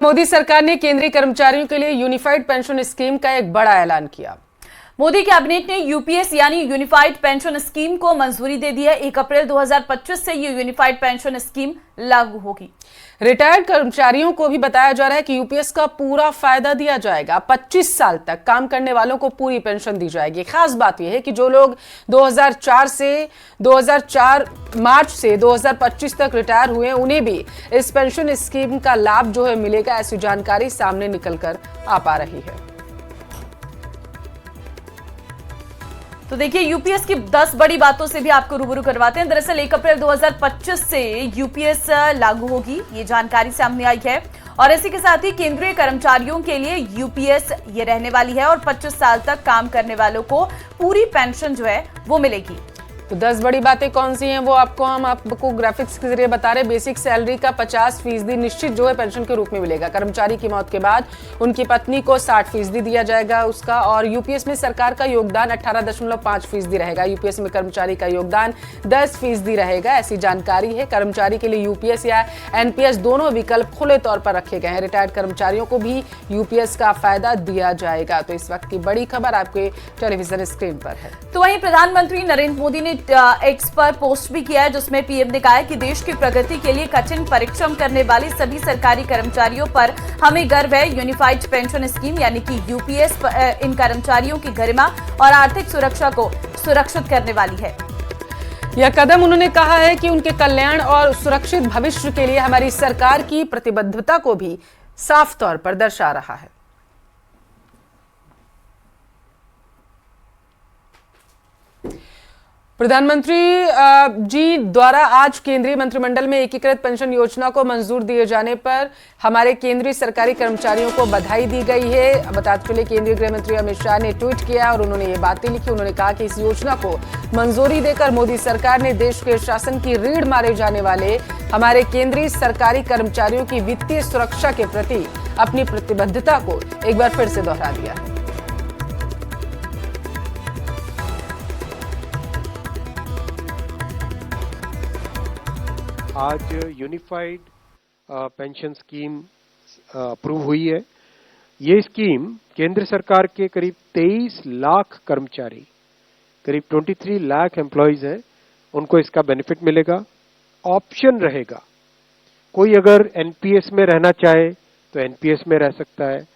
मोदी सरकार ने केंद्रीय कर्मचारियों के लिए यूनिफाइड पेंशन स्कीम का एक बड़ा ऐलान किया। मोदी कैबिनेट ने यूपीएस यानी यूनिफाइड पेंशन स्कीम को मंजूरी दे दी है। 1 अप्रैल 2025 से ये यूनिफाइड पेंशन स्कीम लागू होगी। रिटायर्ड कर्मचारियों को भी बताया जा रहा है कि यूपीएस का पूरा फायदा दिया जाएगा। 25 साल तक काम करने वालों को पूरी पेंशन दी जाएगी। खास बात यह है कि जो लोग 2004 मार्च से 2025 तक रिटायर हुए, उन्हें भी इस पेंशन स्कीम का लाभ जो है मिलेगा। ऐसी जानकारी सामने निकलकर आ पा रही है। तो देखिए, यूपीएस की 10 बड़ी बातों से भी आपको रूबरू करवाते हैं। दरअसल 1 अप्रैल 2025 से यूपीएस लागू होगी, ये जानकारी सामने आई है। और इसी के साथ ही केंद्रीय कर्मचारियों के लिए यूपीएस ये रहने वाली है और 25 साल तक काम करने वालों को पूरी पेंशन जो है वो मिलेगी। तो 10 बड़ी बातें कौन सी हैं वो हम आपको ग्राफिक्स के जरिए बता रहे हैं। बेसिक सैलरी का 50% निश्चित जो है पेंशन के रूप में मिलेगा। कर्मचारी की मौत के बाद उनकी पत्नी को 60% दिया जाएगा उसका। और यूपीएस में सरकार का योगदान 18.5% रहेगा। यूपीएस में कर्मचारी का योगदान 10% रहेगा। ऐसी जानकारी है। कर्मचारी के लिए यूपीएस या एनपीएस दोनों विकल्प खुले तौर पर रखे गए हैं। रिटायर्ड कर्मचारियों को भी यूपीएस का फायदा दिया जाएगा। तो इस वक्त की बड़ी खबर आपके टेलीविजन स्क्रीन पर है। तो वहीं प्रधानमंत्री नरेंद्र मोदी ने एक्स पर पोस्ट भी किया है, जिसमें पीएम ने कहा है कि देश की प्रगति के लिए कठिन परिश्रम करने वाले सभी सरकारी कर्मचारियों पर हमें गर्व है। यूनिफाइड पेंशन स्कीम यानी कि यूपीएस इन कर्मचारियों की गरिमा और आर्थिक सुरक्षा को सुरक्षित करने वाली है। यह कदम, उन्होंने कहा है कि उनके कल्याण और सुरक्षित भविष्य के लिए हमारी सरकार की प्रतिबद्धता को भी साफ तौर पर दर्शा रहा है। प्रधानमंत्री जी द्वारा आज केंद्रीय मंत्रिमंडल में एकीकृत पेंशन योजना को मंजूर दिए जाने पर हमारे केंद्रीय सरकारी कर्मचारियों को बधाई दी गई है। बताते चले, केंद्रीय गृह मंत्री अमित शाह ने ट्वीट किया और उन्होंने ये बातें लिखी। उन्होंने कहा कि इस योजना को मंजूरी देकर मोदी सरकार ने देश के शासन की रीढ़ मारे जाने वाले हमारे केंद्रीय सरकारी कर्मचारियों की वित्तीय सुरक्षा के प्रति अपनी प्रतिबद्धता को एक बार फिर से दोहरा दिया है। आज यूनिफाइड पेंशन स्कीम अप्रूव हुई है। ये स्कीम केंद्र सरकार के करीब 23 लाख कर्मचारी, करीब 23 लाख एम्प्लॉयज हैं, उनको इसका बेनिफिट मिलेगा। ऑप्शन रहेगा, कोई अगर एनपीएस में रहना चाहे तो एनपीएस में रह सकता है।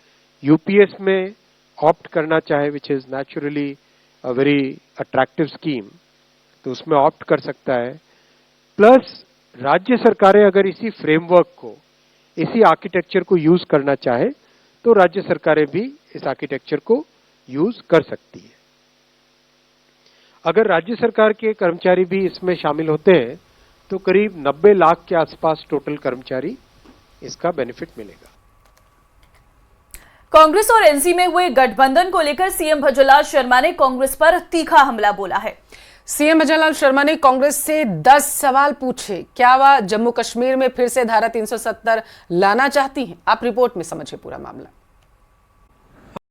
यूपीएस में ऑप्ट करना चाहे, which is naturally a very attractive scheme, तो उसमें ऑप्ट कर सकता है। प्लस राज्य सरकारें अगर इसी फ्रेमवर्क को, इसी आर्किटेक्चर को यूज करना चाहे तो राज्य सरकारें भी इस आर्किटेक्चर को यूज कर सकती है। अगर राज्य सरकार के कर्मचारी भी इसमें शामिल होते हैं तो करीब 90 लाख के आसपास टोटल कर्मचारी इसका बेनिफिट मिलेगा। कांग्रेस और एनसी में हुए गठबंधन को लेकर सीएम भजनलाल शर्मा ने कांग्रेस पर तीखा हमला बोला है। सीएम भजनलाल शर्मा ने कांग्रेस से 10 सवाल पूछे। क्या वह जम्मू कश्मीर में फिर से धारा 370 लाना चाहती हैं? आप रिपोर्ट में समझिए पूरा मामला।